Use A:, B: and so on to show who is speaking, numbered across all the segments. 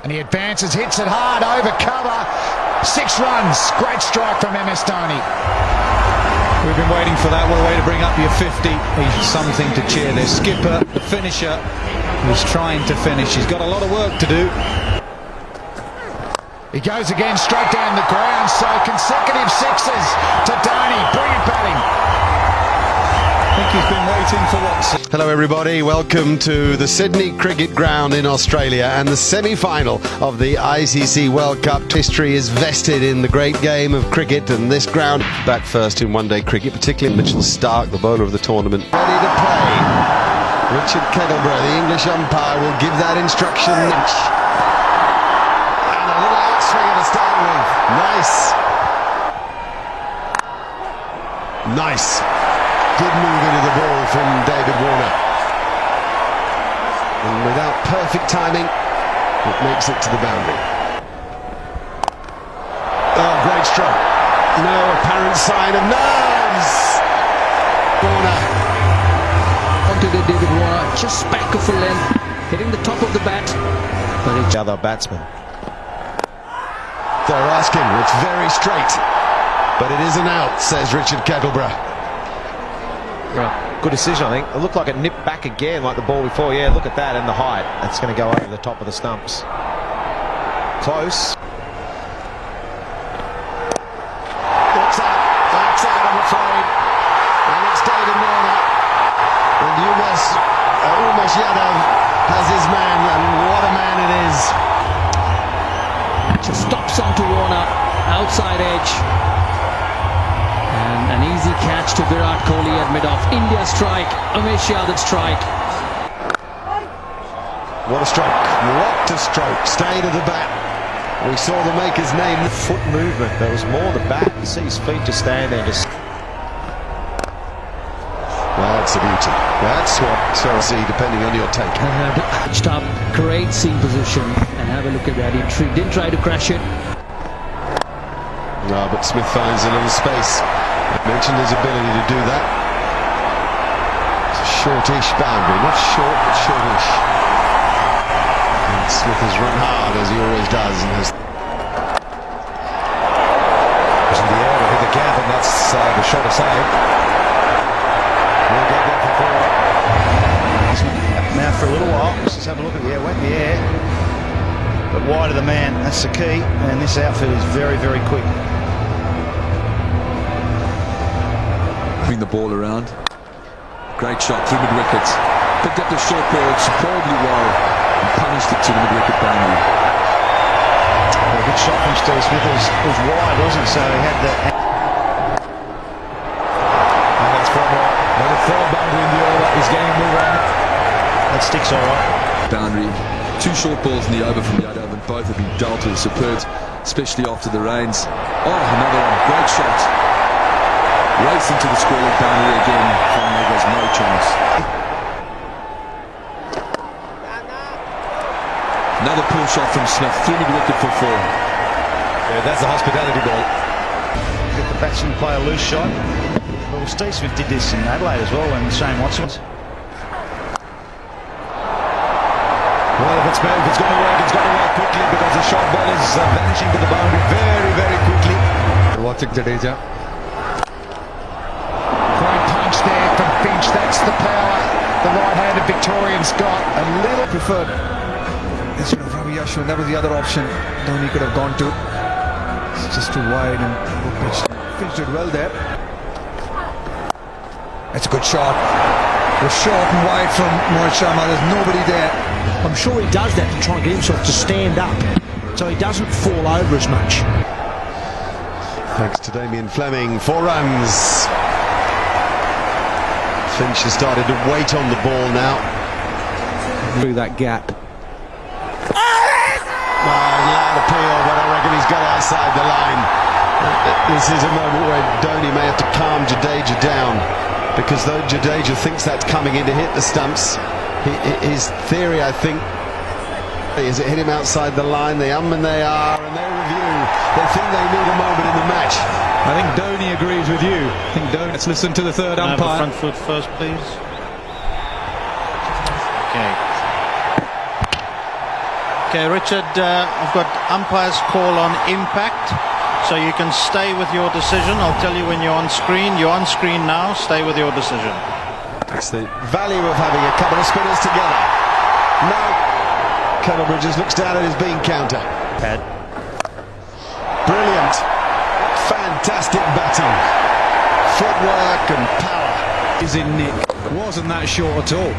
A: And he advances, hits it hard, over cover. 6 runs. Great strike from MS Dhoni.
B: We've been waiting for that. What a way to bring up your 50. He's something to cheer. Their skipper, the finisher, who's trying to finish. He's got a lot of work to do.
A: He goes again straight down the ground. So consecutive sixes to Dhoni. Brilliant batting.
B: I think he's been waiting for what?
C: Hello everybody, welcome to the Sydney Cricket Ground in Australia and the semi-final of the ICC World Cup. History is vested in the great game of cricket, and this ground back first in one-day cricket, particularly Mitchell Starc, the bowler of the tournament, ready to play. Richard Kettleborough, the English umpire, will give that instruction. And a little outswing to start with. Nice. Good move into the ball from David Warner. And without perfect timing, it makes it to the boundary. Oh, great stroke. No apparent sign of nerves. Warner.
D: Onto the David Warner, just back of a length, hitting the top of the bat. But it's
B: The other batsman.
C: They're asking, it's very straight. But it is an out, says Richard Kettleborough.
E: Good decision, I think. It looked like it nipped back again like the ball before. Yeah, look at that and the height. That's going to go over the top of the stumps. Close.
C: That's out, I'm afraid. And it's David Warner. And Umesh Yadav has his man, and what a man it is.
D: just stops onto Warner, outside edge. An easy catch to Virat Kohli at mid-off. India strike, Umesh Yadav strike.
C: What a stroke, what a stroke. Stay to the bat. We saw the maker's name.
E: The foot movement, there was more the bat. You see his feet just stand there. Just.
C: That's a beauty. That's what Chelsea, depending on your take.
D: Pitched up, great seam position. And have a look at that. He didn't try to crash it.
C: No, but Smith finds a little space. I mentioned his ability to do that. It's a shortish boundary, not short, but shortish. And Smith has run hard, as he always does, and has.
B: It's in the air to hit the gap, and that's the shot aside. We'll get that for 4.
F: Now for a little while, let's just have a look at the air. Went in the air, but wide of the man. That's the key, and this outfit is very, very quick.
G: Bring the ball around. Great shot through mid-wickets. Picked up the short ball superbly well and punished it to the mid-wicket boundary.
F: A good shot from Steve Smith. It was wide, wasn't it? So he had that.
B: And that's from another 4 boundary in the over. He's getting a move on.
F: That sticks all right.
G: Boundary. 2 short balls in the over from Yadav, and both have been dealt with superb, especially after the rains. Oh, another one. Great shot. Racing to the square boundary again. Finally, there's no chance. Another pull shot from Smith through mid-wicket for 4.
B: Yeah, that's the hospitality ball.
F: Let the batsman play a loose shot. Well, Steve Smith did this in Adelaide as well, and Shane Watson.
B: Well, if it's going to work, it's going to work quickly, because the short ball is vanishing to the boundary very, very quickly.
G: Watching Jadeja.
A: Great punch there from Finch. That's the power the right-handed Victorian's got. A little
G: Preferred. Instead of Ravi Ashwin, that was the other option Dhoni could have gone to. It's just too wide and pitched. Finch did well there. That's a good shot. It was short and wide from Mohit Sharma. There's nobody there.
H: I'm sure he does that to try and get himself to stand up so he doesn't fall over as much.
C: Thanks to Damien Fleming, 4 runs. Finch has started to wait on the ball now.
G: Through that gap.
C: Loud appeal, but I reckon he's got outside the line. This is a moment where Dhoni may have to calm Jadeja down, because though Jadeja thinks that's coming in to hit the stumps, his theory, I think, is it hit him outside the line. They and they are, and they review. They think they need a moment in the match.
B: I think Dhoni agrees with you. I think Dhoni. Let's listen to the third umpire.
F: Front foot first, please. Okay.
I: Okay, Richard, I've got umpire's call on impact, so you can stay with your decision. I'll tell you when you're on screen. You're on screen now. Stay with your decision.
C: That's the value of having a couple of spinners together. Now, Colonel Bridges looks down at his bean counter. Brilliant. Fantastic batting. Footwork and power.
B: Is in Nick. Wasn't that short at all.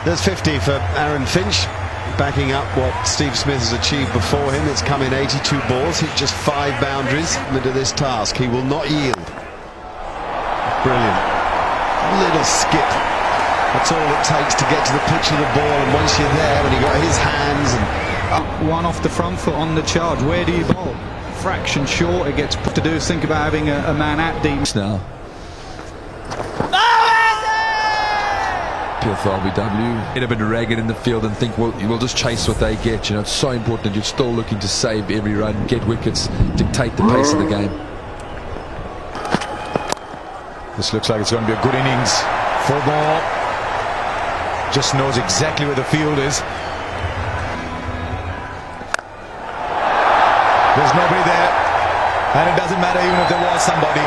C: There's 50 for Aaron Finch, backing up what Steve Smith has achieved before him. It's come in 82 balls, hit just 5 boundaries into this task. He will not yield. Brilliant. Little skip. That's all it takes to get to the pitch of the ball, and once you're there, when he got his hands and
B: One off the front foot on the charge. Where do you bowl? Fraction short. It gets put to do is think about having a man at deep
G: now. For RBW, get a bit ragged in the field and think, well, we'll just chase what they get. You know, it's so important that you're still looking to save every run, get wickets, dictate the pace of the game.
B: This looks like it's going to be a good innings. 4 ball. Just knows exactly where the field is. There's nobody there, and it doesn't matter even if there was somebody.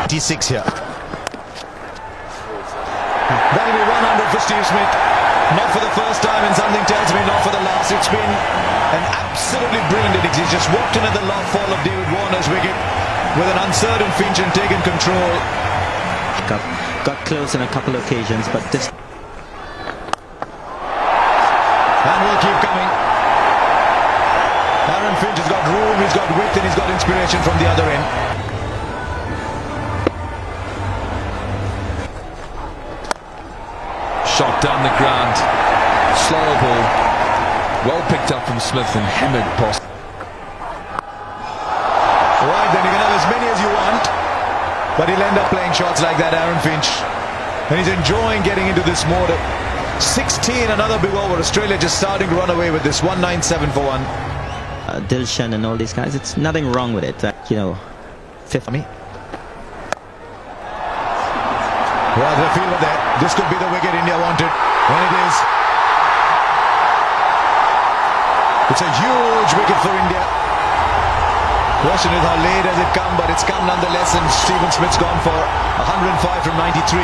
B: 86 here. That'll be 100 for Steve Smith. Not for the first time, and something tells me not for the last. It's been an absolutely brilliant innings. He's just walked in at the last fall of David Warner's wicket with an uncertain Finch and taken control.
D: Got close on a couple of occasions, but this...
B: And we'll keep coming. Aaron Finch has got room, he's got width, and he's got inspiration from the other end.
G: Shot down the ground, slower ball, well picked up from Smith and hammered past.
B: Right, then you can have as many as you want, but he'll end up playing shots like that, Aaron Finch, and he's enjoying getting into this mode. 16, another big over. Australia just starting to run away with this. 197 for 1.
D: Dilshan and all these guys, it's nothing wrong with it. You know, 50.
B: Well, the fielder there. This could be the wicket India wanted. And it is. It's a huge wicket for India. Question is how late has it come, but it's come nonetheless, and Stephen Smith's gone for 105 from 93.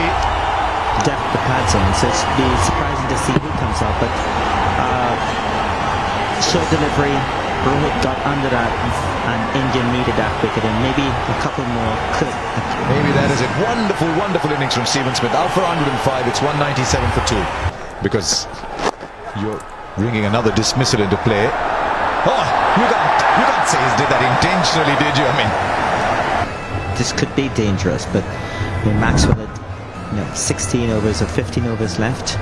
D: Depth the pads on, so it's be surprising to see who comes up, but short delivery. Rohit got under that, and India needed that wicket, and maybe a couple more could.
B: Maybe that is it. Wonderful, wonderful innings from Stephen Smith. Out for 105. It's 197 for 2. Because you're bringing another dismissal into play. Oh, you can't say he did that intentionally, did you? I mean,
D: this could be dangerous, but I mean, Maxwell had 16 overs or 15 overs left.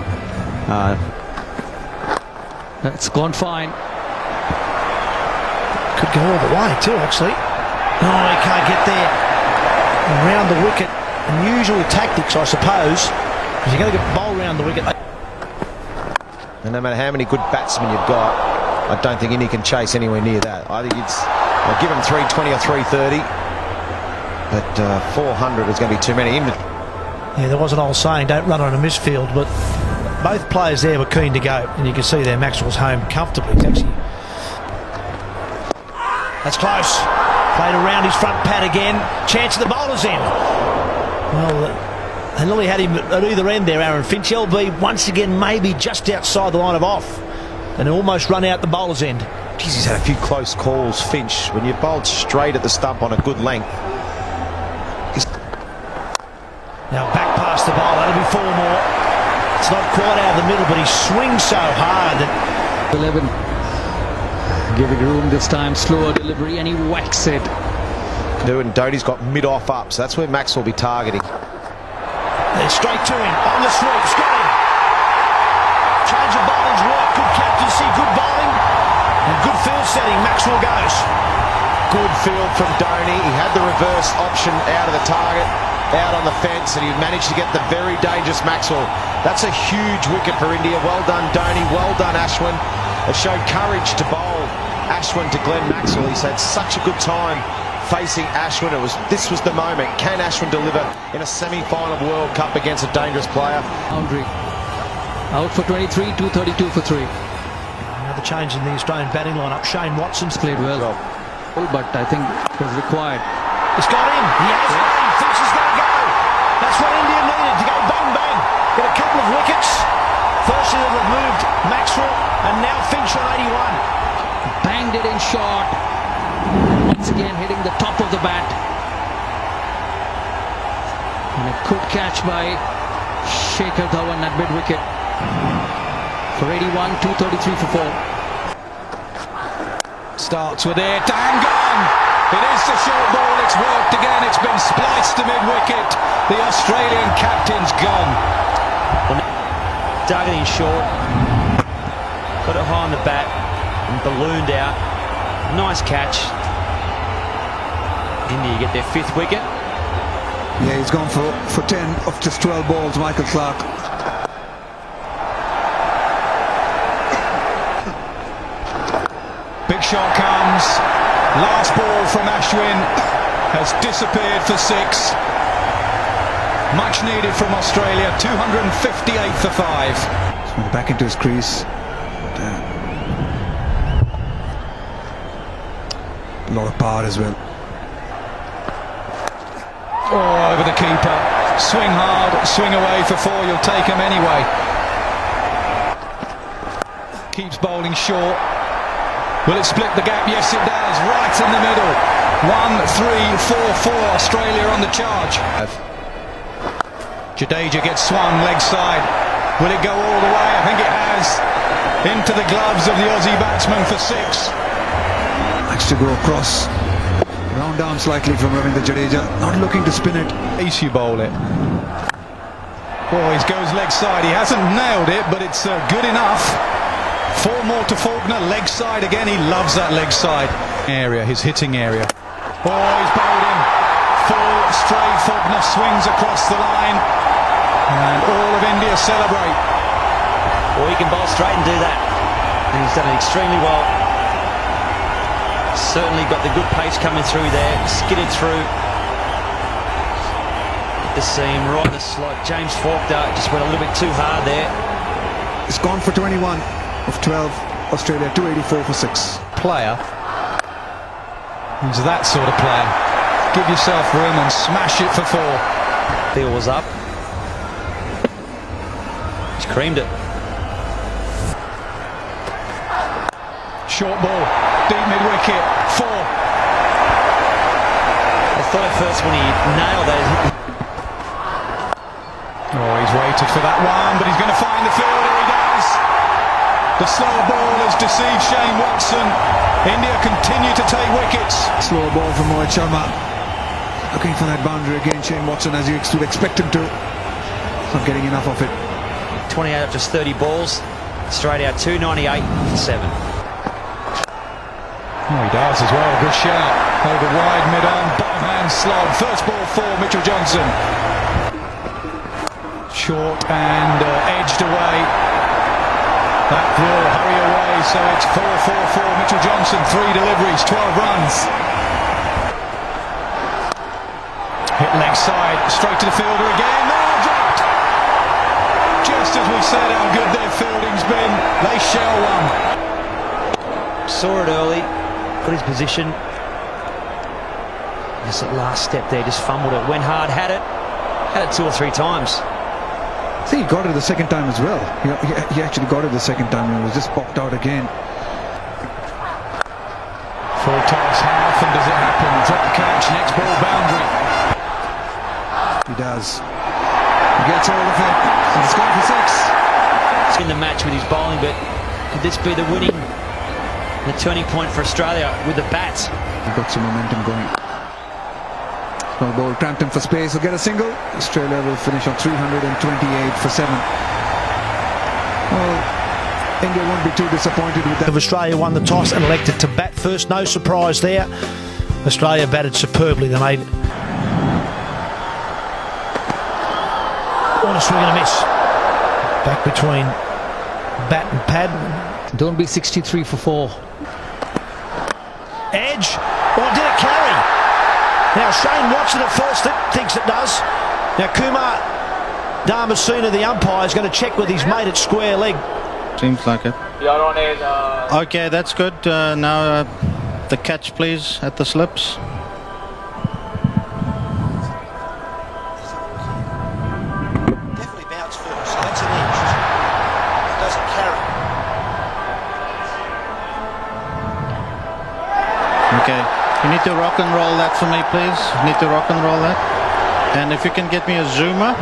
D: That's gone fine.
H: Could go all the way too, actually. No, he can't get there. Around the wicket. Unusual tactics, I suppose. If you're going to get bowled around the wicket.
E: And no matter how many good batsmen you've got, I don't think India can chase anywhere near that. I think I'll give them 320 or 330, but 400 is going to be too many.
H: Yeah, there was an old saying, don't run on a misfield, but both players there were keen to go, and you can see there Maxwell's home comfortably. It's actually... That's close. Played around his front pad again. Chance of the bowler's end. Well, they nearly had him at either end there, Aaron Finch. LB once again maybe just outside the line of off, and almost run out the bowler's end.
E: Jeez, he's had a few close calls, Finch. When you bowled straight at the stump on a good length.
H: Now back past the bowler. That'll be 4 more. It's not quite out of the middle, but he swings so hard that...
D: 11. Giving room this time, slower delivery, and he whacks it.
E: And Dhoni's got mid-off up, so that's where Max will be targeting.
H: They're straight to him, on the sweeps, got him. Change of bowling's work, good captaincy, good bowling, and good field setting. Maxwell goes.
E: Good field from Dhoni. He had the reverse option out of the target, out on the fence, and he managed to get the very dangerous Maxwell. That's a huge wicket for India. Well done, Dhoni. Well done, Ashwin. It showed courage to bowl Ashwin to Glenn Maxwell. He's had such a good time facing Ashwin. This was the moment. Can Ashwin deliver in a semi-final World Cup against a dangerous player?
D: Boundary. Out for 23, 232 for 3.
H: Another change in the Australian batting lineup. Shane Watson's
D: Played well. But I think it was required.
H: It's got him. He has it. He thinks he's going to go. That's what India needed, to go bang bang. Get a couple of wickets. Firstly, they've removed Maxwell, and now Finch on 81.
D: Banged it in short. Once again hitting the top of the bat. And a good catch by Shekhar Dhawan at mid wicket. For 81, 233 for 4.
B: Starts with it and gone. It is the short ball. It's worked again. It's been spliced to mid-wicket. The Australian captain's gone.
J: Dug it in short. Got it high on the bat and ballooned out. Nice catch. India get their 5th wicket.
K: Yeah, he's gone for 10 of just 12 balls, Michael Clarke.
B: Big shot comes. Last ball from Ashwin has disappeared for 6. Much needed from Australia. 258 for 5.
K: So back into his crease. A lot of power as well.
B: Oh, over the keeper. Swing hard, swing away for 4. You'll take him anyway. Keeps bowling short. Will it split the gap? Yes, it does. Right in the middle. 1-3-4-4. Australia on the charge. Jadeja gets swung leg side. Will it go all the way? I think it has. Into the gloves of the Aussie batsman for 6.
K: Likes to go across. Round down slightly from Ravindra Jadeja. Not looking to spin it.
B: Ace you bowl it. Oh, he goes leg side. He hasn't nailed it, but it's good enough. 4 more to Faulkner, leg side again. He loves that leg side area, his hitting area. Oh, he's bowled him. Full straight. Faulkner swings across the line, and all of India celebrate.
J: Well, he can bowl straight and do that. And he's done it extremely well. Certainly got the good pace coming through there. Skidded through. Hit the seam right in the slot. James Faulkner just went a little bit too hard there.
K: It's gone for 21 of 12. Australia 284 for 6.
B: Player. He's that sort of player. Give yourself room and smash it for 4.
J: Deal was up. He's creamed it.
B: Short ball, deep mid-wicket, 4.
J: I thought at first when he nailed that.
B: Oh, he's waited for that one, but he's going to find the fielder. He does. The slow ball has deceived Shane Watson. India continue to take wickets.
K: Slow ball from Mohit Sharma. Looking for that boundary again, Shane Watson, as you would expect him to. Not getting enough of it.
J: 28 up just 30 balls. Straight out 298 for 7.
B: Oh, he does as well. Good shout. Over wide, mid-on, bottom hand slog. First ball for Mitchell Johnson. Short and edged away. That will hurry away, so it's 4-4-4. Mitchell Johnson, 3 deliveries, 12 runs. Hit leg side, straight to the fielder again. No, dropped. Just as we said how good their fielding's been, they shell one.
J: Saw it early. Got his position. Just that last step there, just fumbled it. Went hard, had it 2 or 3 times.
K: I think he got it the second time as well. He actually got it the second time and it was just popped out again.
B: Full toss, half, and does it happen? Drop catch, next ball boundary.
K: He does. He gets hold of it. And it's gone for 6.
J: He's in the match with his bowling, but could this be the winning? The turning point for Australia with the bat.
K: He got some momentum going. Small ball tramped him for space. He'll get a single. Australia will finish on 328 for 7. Well, India won't be too disappointed with that.
H: Australia won the toss and elected to bat first. No surprise there. Australia batted superbly. They made on a swing and a miss. Back between bat and pad.
D: Don't be 63 for 4.
H: Edge, or did it carry? Now Shane Watson at first thinks it does. Now Kumar Damasuna, the umpire, is going to check with his mate at square leg.
I: Seems like it. Okay, that's good. Now the catch, please, at the slips.
H: Definitely bounce first, so that's an edge. It doesn't carry.
I: Okay, you need to rock and roll that for me, please. You need to rock and roll that. And if you can get me a zoomer.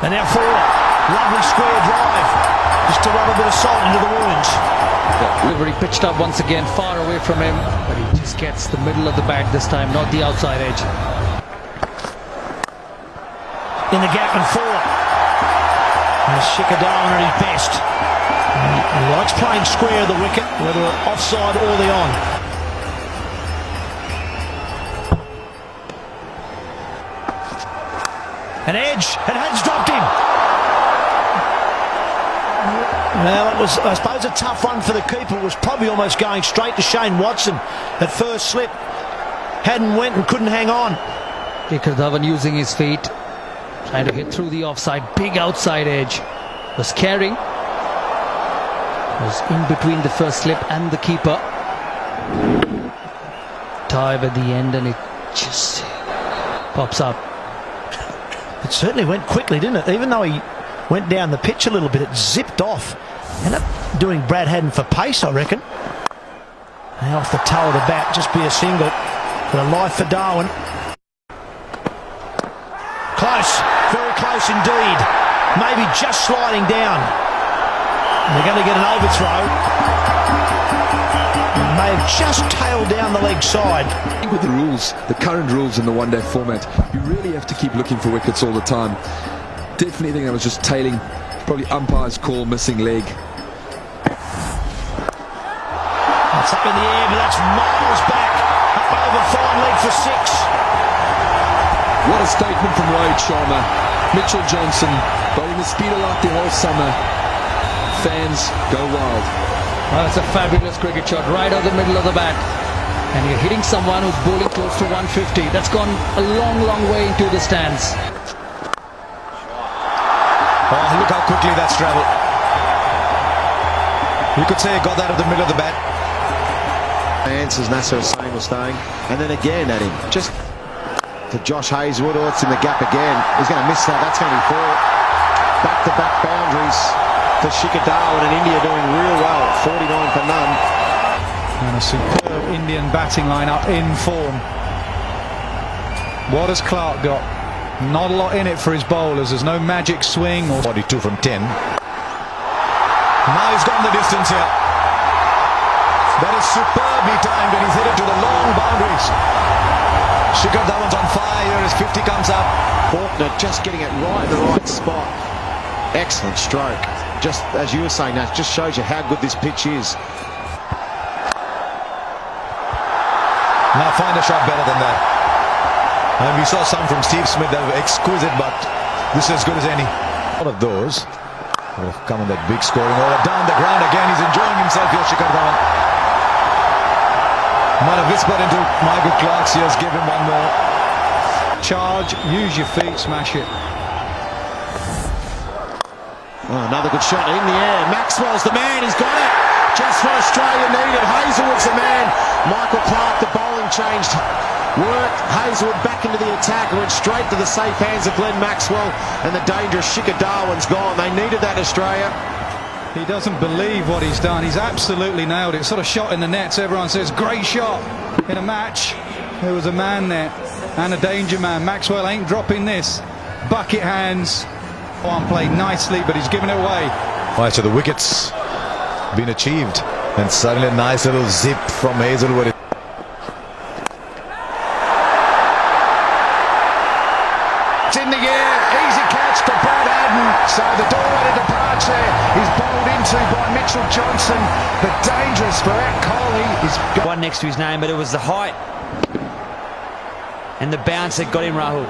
H: And now forward. Lovely square drive. Just to rub a bit of salt into the wounds.
D: Delivery pitched up once again, far away from him, but he just gets the middle of the bat this time, not the outside edge.
H: In the gap and forward. And Shikadawan at his best. He likes playing square of the wicket, whether offside or the on. An edge, and Had's dropped him. Well, it was, I suppose, a tough one for the keeper. It was probably almost going straight to Shane Watson at first slip. Hadden went and couldn't hang on.
D: Shikhar Dhawan using his feet, trying to hit through the offside, big outside edge. Was carrying. Was in between the first slip and the keeper. Dive at the end, and it just pops up.
H: It certainly went quickly, didn't it? Even though he went down the pitch a little bit, it zipped off. Ended up doing Brad Hadden for pace, I reckon. Now off the toe of the bat, just be a single. For a life for Darwin. Close, very close indeed. Maybe just sliding down. And they're going to get an overthrow. May have just tailed down the leg side.
G: I think with the rules, the current rules in the one-day format, you really have to keep looking for wickets all the time. Definitely think that was just tailing, probably umpire's call, missing leg.
H: It's up in the air, but that's miles back. Up over fine leg for 6.
G: What a statement from Rohit Sharma. Mitchell Johnson, bowling the speed of light the whole summer. Fans go wild.
D: Well, it's a fabulous cricket shot right out the middle of the bat. And you're hitting someone who's bowling close to 150. That's gone a long, long way into the stands.
B: Oh, look how quickly that's travelled. You could say he got that at the middle of the bat.
E: Answers Nasser Hussain was staying. And then again at him. Just to Josh Hazlewood. Oh, it's in the gap again. He's going to miss that. That's going to be 4. Back-to-back boundaries for Shikhar Dhawan, and India doing real well. 49 for none.
K: And a superb Indian batting lineup in form. What has Clark got? Not a lot in it for his bowlers. There's no magic swing or
B: 42 from 10. Now he's gone the distance here. That is superbly timed, and he's hit it to the long boundaries. Shikhar Dhawan's on fire here as 50 comes up.
E: Faulkner just getting it right in the right spot. Excellent stroke. Just as you were saying, that just shows you how good this pitch is.
B: Now find a shot better than that. And we saw some from Steve Smith that were exquisite, but this is as good as any. One of those will have come in that big scoring order. Down the ground again, he's enjoying himself here, Shikhar Dhawan. Might have whispered into Michael Clark's ears, give him one more.
K: charge, use your feet, smash it.
E: Oh, another good shot in the air. Maxwell's the man, he's got it. Just what Australia needed. Hazlewood's the man. Michael Clark, the bowling changed. Worked Hazlewood back into the attack, went straight to the safe hands of Glenn Maxwell, and the dangerous Shikhar Dhawan's gone. They needed that, Australia.
K: He doesn't believe what he's done. He's absolutely nailed it. Sort of shot in the nets. Everyone says, great shot in a match. There was a man there and a danger man. Maxwell ain't dropping this. Bucket hands. One played nicely, but he's given it away.
B: Right, so the wicket's been achieved. And suddenly a nice little zip from Hazlewood.
A: It's in the air. Easy catch to Brad Hadden. So the doorway to departure is bowled into by Mitchell Johnson. But dangerous for Ant Kohli. He's got
J: one next to his name, but it was the height and the bounce that got him, Rahul.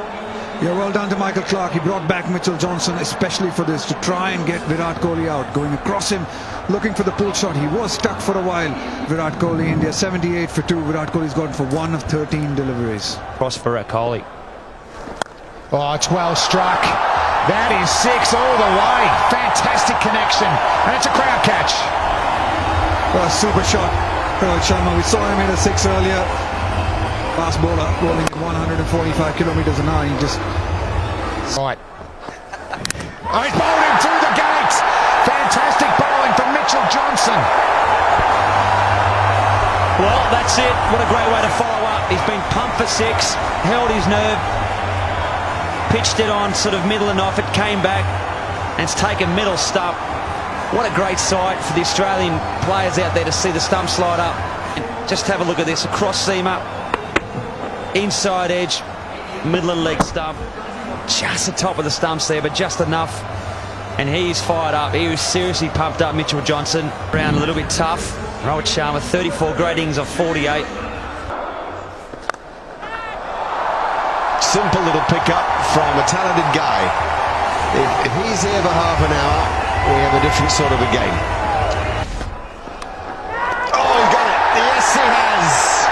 K: Yeah, well done to Michael Clarke. He brought back Mitchell Johnson especially for this, to try and get Virat Kohli out. Going across him, looking for the pull shot. He was stuck for a while. Virat Kohli, India 78 for 2. Virat Kohli's gone for 1 of 13 deliveries.
J: Cross for Virat Kohli.
A: Oh, it's well struck. That is 6 all the way. Fantastic connection. And it's a crowd catch.
K: Oh, super shot. Rohit Sharma, we saw him hit a 6 earlier. Fast bowler rolling at 145 kilometers an hour. He just...
A: Right. Oh, he's bowled him through the gates. Fantastic bowling from Mitchell Johnson.
J: Well, that's it. What a great way to follow up. He's been pumped for 6, held his nerve, pitched it on sort of middle and off. It came back and it's taken middle stump. What a great sight for the Australian players out there to see the stump slide up. And just have a look at this. A cross seamer, inside edge, middle of the leg stump. Just the top of the stumps there, but just enough. And he's fired up. He was seriously pumped up, Mitchell Johnson. Round a little bit tough. Rohit Sharma, 34 great innings of 48.
C: Simple little pickup from a talented guy. If he's here for half an hour, we have a different sort of a game. Oh, he's got it. Yes, he has.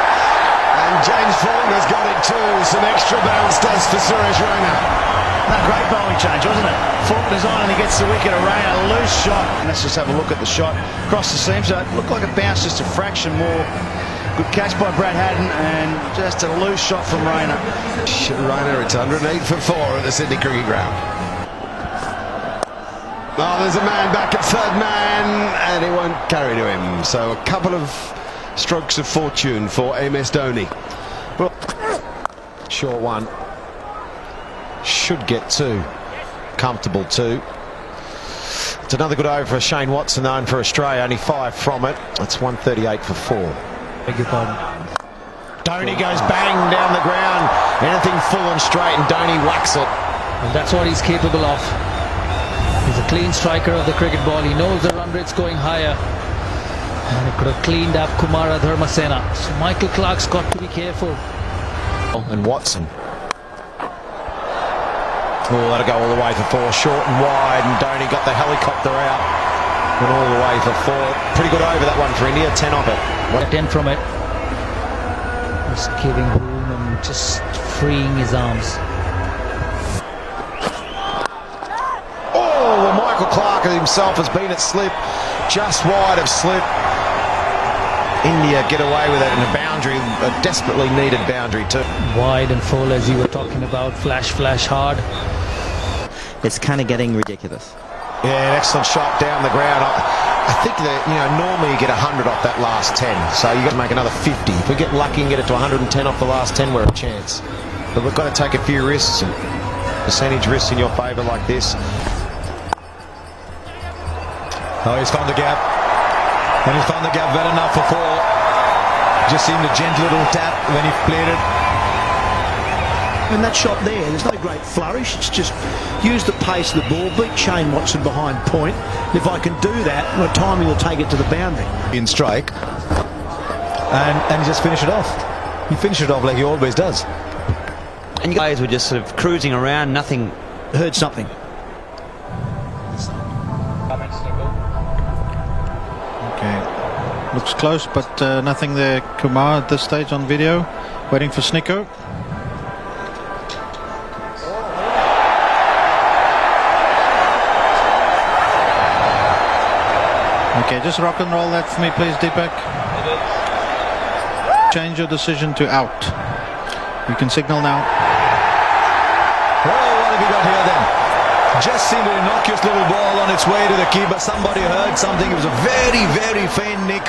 C: And James Faulkner's got it too. Some extra bounce does for Suresh Raina.
F: A great bowling change, wasn't it? Faulkner's on and he gets the wicket. A Raina, a loose shot. Let's just have a look at the shot. Across the seam, so it looked like it bounced just a fraction more. Good catch by Brad Haddon and just a loose shot from Raina.
C: Raina, it's 108 for 4 at the Sydney Cricket Ground. Oh, there's a man back at third man, and he won't carry to him. So a couple of strokes of fortune for MS Dhoni.
E: Well, short one. Should get 2. Comfortable 2. It's another good over for Shane Watson, though, and for Australia, only 5 from it. It's 138 for 4.
D: Beg your pardon.
E: Dhoni goes bang down the ground. Anything full and straight, and Dhoni whacks it.
D: And that's what he's capable of. He's a clean striker of the cricket ball. He knows the run rate's going higher. And it could have cleaned up Kumara Dharmasena. So Michael Clarke's got to be careful.
E: And Watson. Oh, that'll go all the way for 4. Short and wide, and Dhoni got the helicopter out. Went all the way for 4. Pretty good over that one for India. 10 off it.
D: 10 from it. Just giving room and just freeing his arms.
E: Oh, well, Michael Clarke himself has been at slip, just wide of slip. India get away with it, and a boundary, a desperately needed boundary too.
D: Wide and full, as you were talking about. Flash, flash hard.
L: It's kind of getting ridiculous.
E: Yeah, an excellent shot down the ground. I think that, normally you get 100 off that last 10, so you've got to make another 50. If we get lucky and get it to 110 off the last 10, we're a chance. But we've got to take a few risks, and percentage risks in your favour like this.
B: Oh, he's found the gap. And he's found the gap well enough for 4. Just seemed a gentle little tap when he played it.
H: And that shot there's no great flourish. It's just use the pace of the ball, beat Shane Watson behind point. If I can do that, my timing will take it to the boundary.
B: In strike. And he just finished it off. He finished it off like he always does.
J: And you guys were just sort of cruising around, nothing.
H: Heard something.
I: Okay. Looks close, but nothing there, Kumar, at this stage on video. Waiting for Snicko. Okay, just rock and roll that for me, please, Deepak. Change your decision to out. You can signal now.
B: Oh, what have we got here then? Just seemed an innocuous little ball on its way to the keeper. Somebody heard something. It was a very, very faint nick.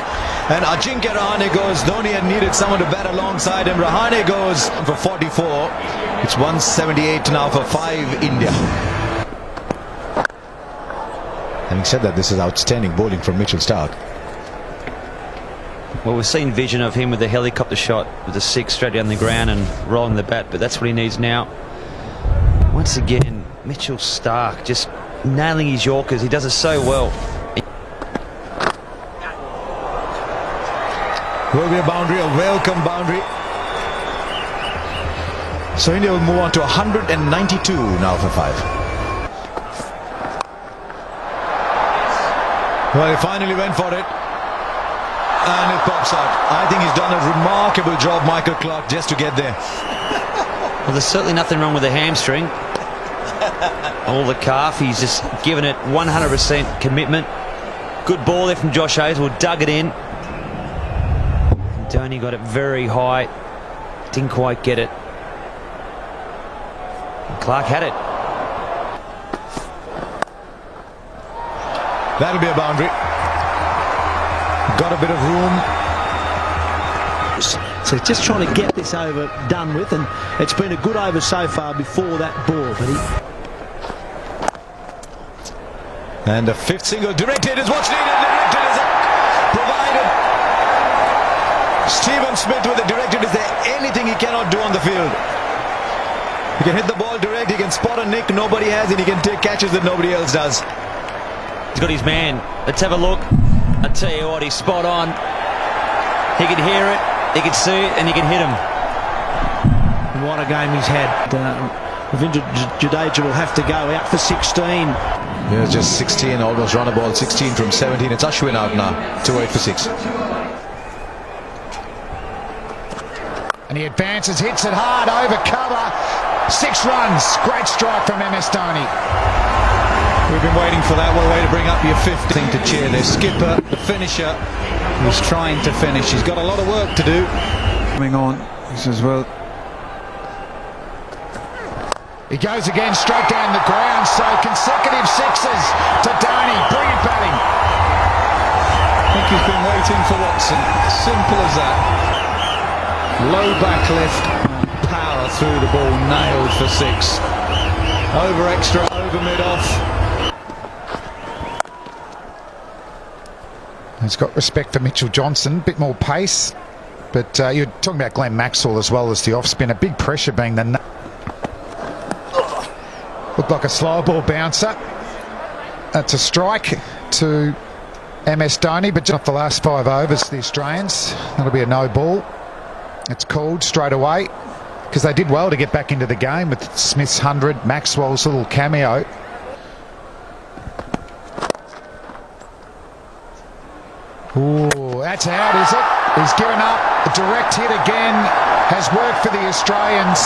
B: And Ajinkya Rahane goes. Dhoni had needed someone to bat alongside him. Rahane goes for 44. It's 178 now for 5 India. Having said that, this is outstanding bowling from Mitchell Starc.
J: Well, we've seen vision of him with the helicopter shot with the 6 straight down the ground and rolling the bat, but that's what he needs now. Once again, Mitchell Starc just nailing his Yorkers. He does it so well.
B: Will be a boundary, a welcome boundary. So India will move on to 192 now for 5. Well, he finally went for it. And it pops out. I think he's done a remarkable job, Michael Clark, just to get there.
J: Well, there's certainly nothing wrong with the hamstring or the calf. He's just given it 100% commitment. Good ball there from Josh Hazlewood, dug it in. Dhoni got it very high, didn't quite get it. And Clark had it.
B: That'll be a boundary. Got a bit of room.
H: So he's just trying to get this over done with, and it's been a good over so far before that ball. But
B: And the 5th single directed is what's needed. Directed is provided. Stephen Smith with the directed. Is there anything he cannot do on the field? He can hit the ball direct. He can spot a nick nobody has, and he can take catches that nobody else does.
J: He's got his man. Let's have a look. I tell you what, he's spot on. He can hear it, he can see it, and he can hit him.
H: what a game he's had. Ravindra Jadeja will have to go out for 16.
B: Yeah, just 16, almost run a ball. 16 from 17. It's Ashwin out now. 2-8 for 6.
A: And he advances, hits it hard, over cover. 6 runs. Great strike from MS Dhoni.
K: We've been waiting for that. What a way to bring up your 5th thing to cheer. Their skipper, the finisher, who's trying to finish. He's got a lot of work to do. Coming on, he says, well.
A: He goes again, straight down the ground. So consecutive 6s to Dhoni. Brilliant batting.
K: I think he's been waiting for Watson. Simple as that. Low back lift, power through the ball, nailed for 6. Over extra, over mid-off.
A: He's got respect for Mitchell Johnson, a bit more pace. But you're talking about Glenn Maxwell as well as the off-spin. A big pressure being the... Looked like a slow ball bouncer. That's a strike to MS Dhoni, but just the last 5 overs, the Australians. That'll be a no ball. It's called straight away because they did well to get back into the game with Smith's 100, Maxwell's little cameo. Ooh, that's out, is it? He's given up. A direct hit again has worked for the Australians.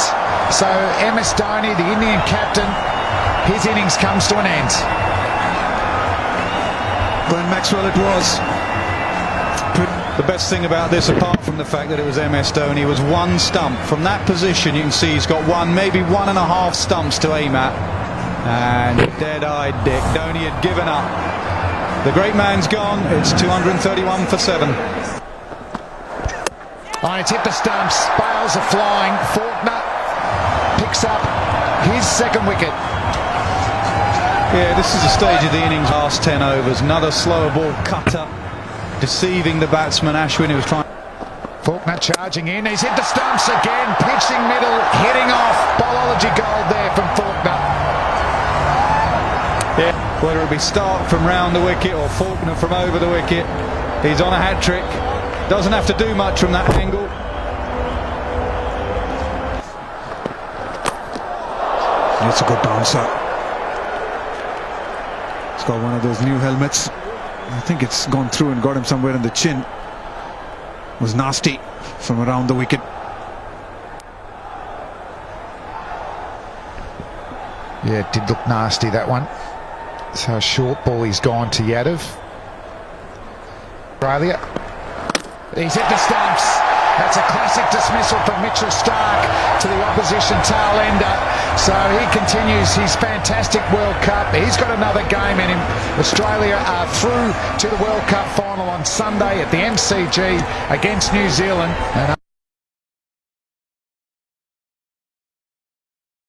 A: So MS Dhoni, the Indian captain, his innings comes to an end.
K: Glenn Maxwell it was. The best thing about this, apart from the fact that it was MS Dhoni, was one stump. From that position, you can see he's got one, maybe 1.5 stumps to aim at. And dead-eyed Dick. Dhoni had given up. The great man's gone. It's 231 for 7.
A: Oh, it's hit the stumps. Bales are flying. Faulkner picks up his 2nd wicket.
K: Yeah, this is the stage of the innings. Last 10 overs. Another slower ball cutter, deceiving the batsman Ashwin, who was trying.
A: Faulkner charging in. He's hit the stumps again. Pitching middle, hitting off. Bowlology gold there from Faulkner.
K: Yeah, whether it be Stark from round the wicket or Faulkner from over the wicket, he's on a hat-trick. Doesn't have to do much from that angle. It's a good bouncer. He's got one of those new helmets. I think it's gone through and got him somewhere in the chin. It was nasty from around the wicket.
A: Yeah, it did look nasty, that one. So a short ball he's gone to Yadav. Australia. He's hit the stumps. That's a classic dismissal from Mitchell Stark to the opposition tail ender. So he continues his fantastic World Cup. He's got another game in him. Australia are through to the World Cup final on Sunday at the MCG against New Zealand. And